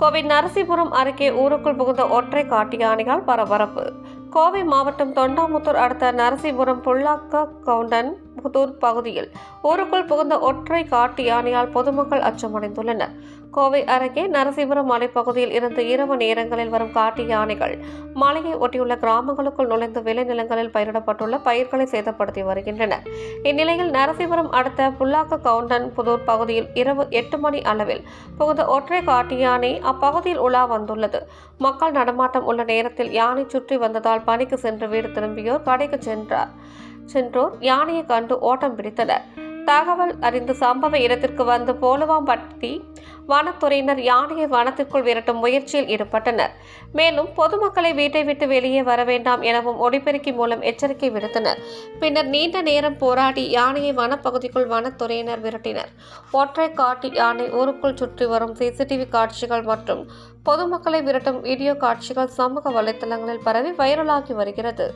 கோவை நரசிபுரம் அருகே ஊருக்குள் புகுந்த ஒற்றை காட்டு யானையால் பரபரப்பு. கோவை மாவட்டம் தொண்டாமுத்தூர் அடுத்த நரசிபுரம் புல்லாக்க கவுண்டன் புதூர் பகுதியில் ஊருக்குள் புகுந்த ஒற்றை காட்டு யானையால் பொதுமக்கள் அச்சமடைந்துள்ளனர். கோவை அருகே நரசிபுரம் மலைப்பகுதியில் இருந்து இரவு நேரங்களில் வரும் காட்டு யானைகள் மலையை ஒட்டியுள்ள கிராமங்களுக்குள் நுழைந்து விளைநிலங்களில் பயிரிடப்பட்டுள்ள பயிர்களை சேதப்படுத்தி வருகின்றன. இந்நிலையில் நரசிபுரம் அடுத்த புல்லாக்க கவுண்டன் புதூர் பகுதியில் இரவு 8 மணி அளவில் புகுந்த ஒற்றை காட்டு யானை அப்பகுதியில் உலா வந்துள்ளது. மக்கள் நடமாட்டம் உள்ள நேரத்தில் யானை சுற்றி வந்ததால் பணிக்கு சென்று வீடு திரும்பியோர் கடைக்கு சென்றோர் யானையை கண்டு ஓட்டம் பிடித்தனர். தகவல் அறிந்து சம்பவ இடத்திற்கு வந்து போலுவாம்பட்டி வனத்துறையினர் யானையை வனத்திற்குள் விரட்டும் முயற்சியில் ஈடுபட்டனர். மேலும் பொதுமக்களை வீட்டை விட்டு வெளியே வர வேண்டாம் எனவும் ஒலிபெருக்கி மூலம் எச்சரிக்கை விடுத்தனர். பின்னர் நீண்ட நேரம் போராடி யானையை வனப்பகுதிக்குள் வனத்துறையினர் விரட்டினர். ஒற்றை காட்டு யானை ஊருக்குள் சுற்றி வரும் சிசிடிவி காட்சிகள் மற்றும் பொதுமக்களை விரட்டும் வீடியோ காட்சிகள் சமூக வலைதளங்களில் பரவி வைரலாகி வருகிறது.